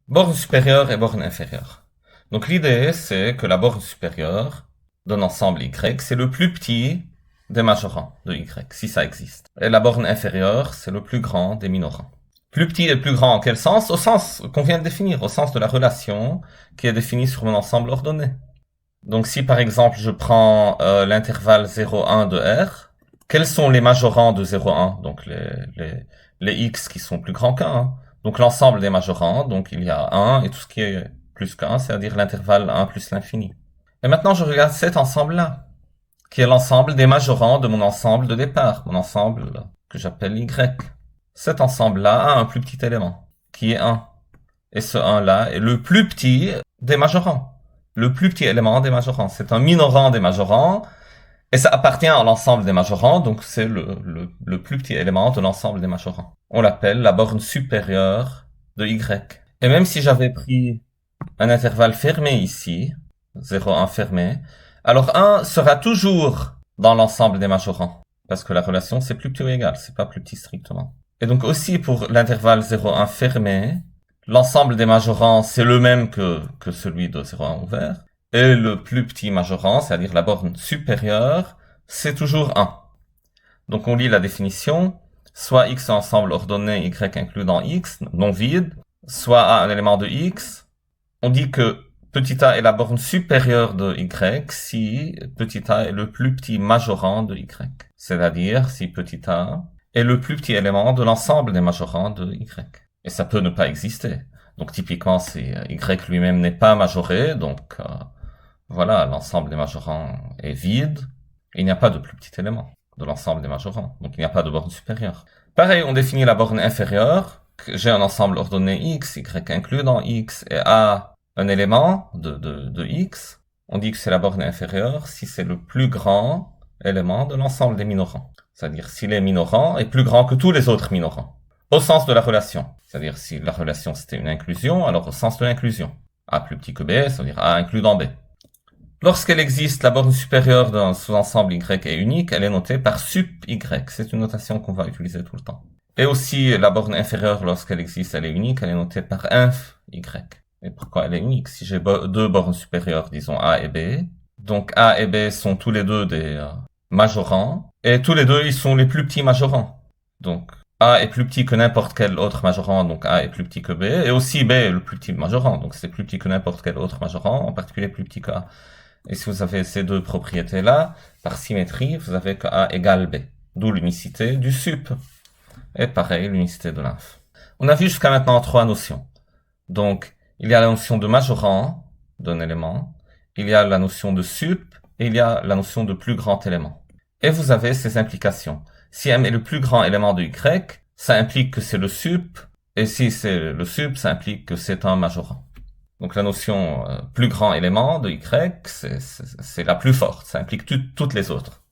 Borne supérieure et borne inférieure. Donc l'idée, c'est que la borne supérieure d'un ensemble Y, c'est le plus petit des majorants de Y, si ça existe. Et la borne inférieure, c'est le plus grand des minorants. Plus petit et plus grand en quel sens? Au sens qu'on vient de définir, au sens de la relation qui est définie sur mon ensemble ordonné. Donc si par exemple je prends l'intervalle 0,1 de R, quels sont les majorants de 0,1? Donc les X qui sont plus grands qu'1. Donc l'ensemble des majorants, donc il y a 1 et tout ce qui est plus qu'1, c'est-à-dire l'intervalle 1 plus l'infini. Et maintenant je regarde cet ensemble-là, qui est l'ensemble des majorants de mon ensemble de départ, mon ensemble que j'appelle Y. Cet ensemble-là a un plus petit élément, qui est 1. Et ce 1-là est le plus petit des majorants. Le plus petit élément des majorants. C'est un minorant des majorants, et ça appartient à l'ensemble des majorants, donc c'est le plus petit élément de l'ensemble des majorants. On l'appelle la borne supérieure de Y. Et même si j'avais pris un intervalle fermé ici, 0,1 fermé, alors 1 sera toujours dans l'ensemble des majorants. Parce que la relation, c'est plus petit ou égal, c'est pas plus petit strictement. Et donc aussi pour l'intervalle 0,1 fermé, l'ensemble des majorants, c'est le même que celui de 0,1 ouvert. Et le plus petit majorant, c'est-à-dire la borne supérieure, c'est toujours 1. Donc on lit la définition, soit X est un ensemble ordonné, Y inclus dans X, non vide, soit A un élément de X. On dit que petit a est la borne supérieure de Y si petit a est le plus petit majorant de Y. C'est-à-dire si petit a est le plus petit élément de l'ensemble des majorants de Y. Et ça peut ne pas exister. Donc typiquement, si Y lui-même n'est pas majoré, donc voilà, l'ensemble des majorants est vide. Il n'y a pas de plus petit élément de l'ensemble des majorants. Donc il n'y a pas de borne supérieure. Pareil, on définit la borne inférieure. J'ai un ensemble ordonné X, Y inclus dans X, et A un élément de X. On dit que c'est la borne inférieure si c'est le plus grand élément de l'ensemble des minorants. C'est-à-dire si les minorants est plus grand que tous les autres minorants. Au sens de la relation. C'est-à-dire si la relation c'était une inclusion, alors au sens de l'inclusion. A plus petit que B, ça veut dire A inclus dans B. Lorsqu'elle existe, la borne supérieure d'un sous-ensemble Y est unique, elle est notée par sup Y. C'est une notation qu'on va utiliser tout le temps. Et aussi, la borne inférieure, lorsqu'elle existe, elle est unique, elle est notée par inf Y. Et pourquoi elle est unique? Si j'ai deux bornes supérieures, disons A et B, donc A et B sont tous les deux des majorants, et tous les deux, ils sont les plus petits majorants. Donc, A est plus petit que n'importe quel autre majorant, donc A est plus petit que B, et aussi B est le plus petit majorant, donc c'est plus petit que n'importe quel autre majorant, en particulier plus petit que A. Et si vous avez ces deux propriétés-là, par symétrie, vous avez que A égale B, d'où l'unicité du sup. Et pareil, l'unicité de l'inf. On a vu jusqu'à maintenant trois notions. Donc, il y a la notion de majorant d'un élément, il y a la notion de sup, et il y a la notion de plus grand élément. Et vous avez ces implications. Si M est le plus grand élément de Y, ça implique que c'est le sup, et si c'est le sup, ça implique que c'est un majorant. Donc la notion plus grand élément de Y, c'est la plus forte, ça implique toutes les autres.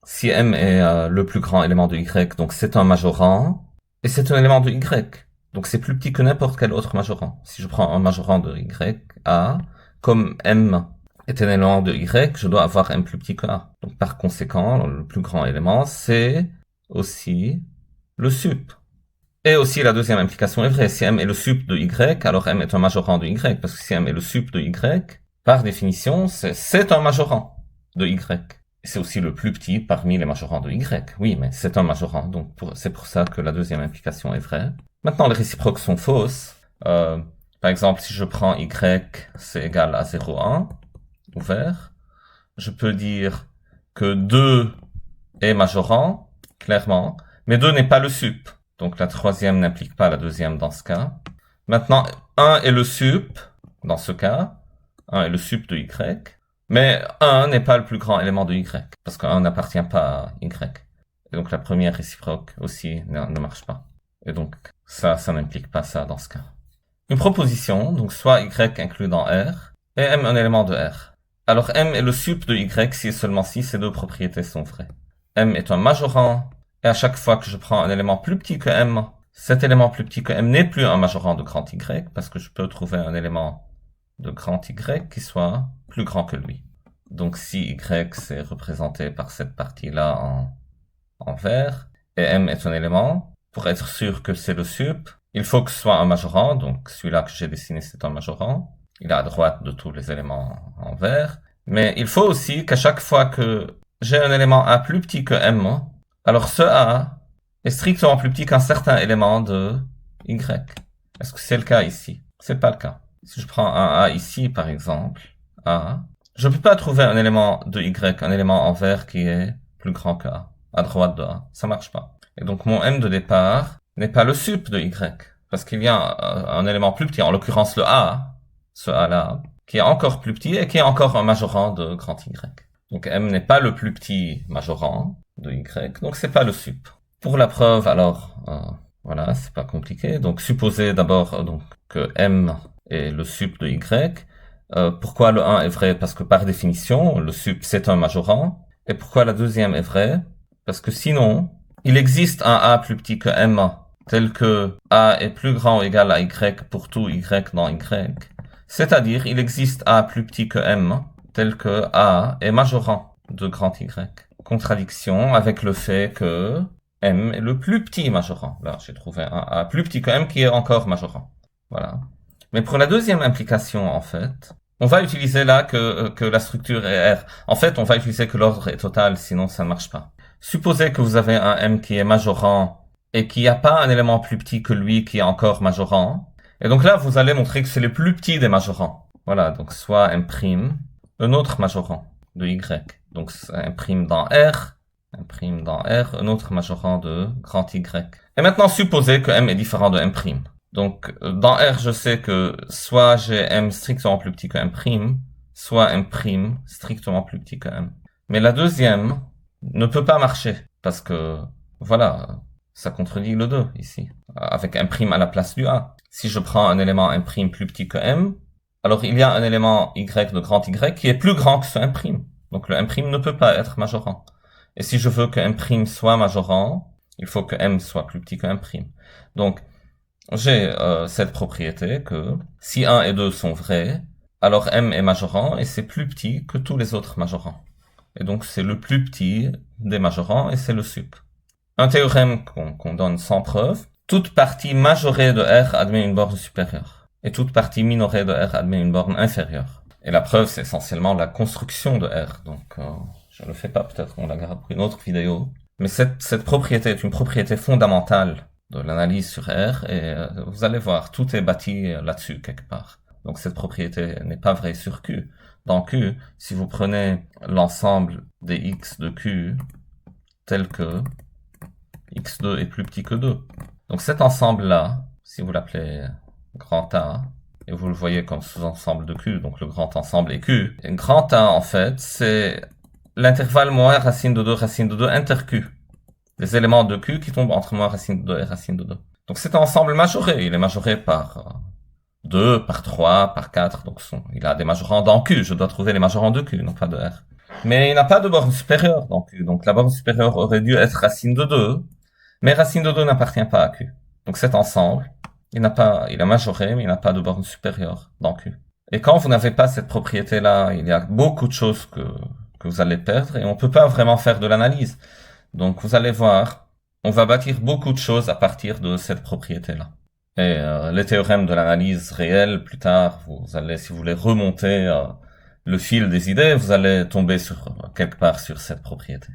Si M est le plus grand élément de Y, donc c'est un majorant, et c'est un élément de Y. Donc c'est plus petit que n'importe quel autre majorant. Si je prends un majorant de Y, A, comme M est un élément de Y, je dois avoir M plus petit que A. Donc par conséquent, le plus grand élément, c'est aussi le sup. Et aussi la deuxième implication est vraie. Si M est le sup de Y, alors M est un majorant de Y. Parce que si M est le sup de Y, par définition, c'est un majorant de Y. Et c'est aussi le plus petit parmi les majorants de Y. Oui, mais c'est un majorant. Donc c'est pour ça que la deuxième implication est vraie. Maintenant, les réciproques sont fausses. Par exemple, si je prends Y, c'est égal à 0,1, ouvert, je peux dire que 2 est majorant, clairement, mais 2 n'est pas le sup. Donc la troisième n'implique pas la deuxième dans ce cas. Maintenant, 1 est le sup, dans ce cas. 1 est le sup de Y. Mais 1 n'est pas le plus grand élément de Y, parce que 1 n'appartient pas à Y. Et donc la première réciproque aussi ne marche pas. Et donc ça n'implique pas ça dans ce cas. Une proposition, donc soit Y inclus dans R, et M un élément de R. Alors M est le sup de Y si et seulement si ces deux propriétés sont vraies. M est un majorant, et à chaque fois que je prends un élément plus petit que M, cet élément plus petit que M n'est plus un majorant de grand Y, parce que je peux trouver un élément de grand Y qui soit plus grand que lui. Donc si Y c'est représenté par cette partie-là en vert, et M est un élément, pour être sûr que c'est le sup, il faut que ce soit un majorant, donc celui-là que j'ai dessiné c'est un majorant. Il est à droite de tous les éléments en vert. Mais il faut aussi qu'à chaque fois que j'ai un élément A plus petit que M, alors ce A est strictement plus petit qu'un certain élément de Y. Est-ce que c'est le cas ici? C'est pas le cas. Si je prends un A ici, par exemple, A, je peux pas trouver un élément de Y, un élément en vert qui est plus grand que A, à droite de A. Ça marche pas. Et donc mon M de départ n'est pas le sup de Y, parce qu'il y a un élément plus petit, en l'occurrence le A, ce A-là, qui est encore plus petit et qui est encore un majorant de grand Y. Donc M n'est pas le plus petit majorant de Y, donc c'est pas le sup. Pour la preuve, alors, voilà, c'est pas compliqué. Donc supposez d'abord donc que M est le sup de Y. Pourquoi le 1 est vrai? Parce que par définition, le sup c'est un majorant. Et pourquoi la deuxième est vraie? Parce que sinon, il existe un A plus petit que M, tel que A est plus grand ou égal à Y pour tout Y dans Y. C'est-à-dire, il existe A plus petit que M, tel que A est majorant de grand Y. Contradiction avec le fait que M est le plus petit majorant. Là, j'ai trouvé un A plus petit que M qui est encore majorant. Voilà. Mais pour la deuxième implication, en fait, on va utiliser là que la structure est R. En fait, on va utiliser que l'ordre est total, sinon ça ne marche pas. Supposez que vous avez un M qui est majorant et qu'il n'y a pas un élément plus petit que lui qui est encore majorant. Et donc là, vous allez montrer que c'est le plus petit des majorants. Voilà, donc soit M', un autre majorant de Y. Donc M' dans R, un autre majorant de grand Y. Et maintenant, supposez que M est différent de M'. Donc, dans R, je sais que soit j'ai M strictement plus petit que M', soit M' strictement plus petit que M. Mais la deuxième ne peut pas marcher, parce que, voilà, ça contredit le 2, ici, avec M' à la place du A. Si je prends un élément M' plus petit que M, alors il y a un élément Y de grand Y qui est plus grand que ce M'. Donc le M' ne peut pas être majorant. Et si je veux que M' soit majorant, il faut que M soit plus petit que M'. Donc, j'ai cette propriété que si 1 et 2 sont vrais, alors M est majorant et c'est plus petit que tous les autres majorants. Et donc c'est le plus petit des majorants et c'est le sup. Un théorème qu'on donne sans preuve, toute partie majorée de R admet une borne supérieure et toute partie minorée de R admet une borne inférieure. Et la preuve, c'est essentiellement la construction de R. Donc je ne le fais pas, peut-être qu'on la garde pour une autre vidéo. Mais cette propriété est une propriété fondamentale de l'analyse sur R, et vous allez voir, tout est bâti là-dessus quelque part. Donc cette propriété n'est pas vraie sur Q. Dans Q, si vous prenez l'ensemble des X de Q, tel que X2 est plus petit que 2. Donc cet ensemble-là, si vous l'appelez grand A, et vous le voyez comme sous-ensemble de Q, donc le grand ensemble est Q, et grand A, en fait, c'est l'intervalle moins racine de 2 inter Q. Les éléments de Q qui tombent entre moins racine de 2 et racine de 2. Donc c'est un ensemble majoré. Il est majoré par 2, par 3, par 4. Donc il a des majorants dans Q. Je dois trouver les majorants de Q, non pas de R. Mais il n'a pas de borne supérieure dans Q. Donc la borne supérieure aurait dû être racine de 2. Mais racine de 2 n'appartient pas à Q. Donc cet ensemble, il est majoré, mais il n'a pas de borne supérieure dans Q. Et quand vous n'avez pas cette propriété-là, il y a beaucoup de choses que vous allez perdre et on peut pas vraiment faire de l'analyse. Donc vous allez voir, on va bâtir beaucoup de choses à partir de cette propriété-là. Et les théorèmes de l'analyse réelle, plus tard, vous allez, si vous voulez remonter le fil des idées, vous allez tomber quelque part sur cette propriété.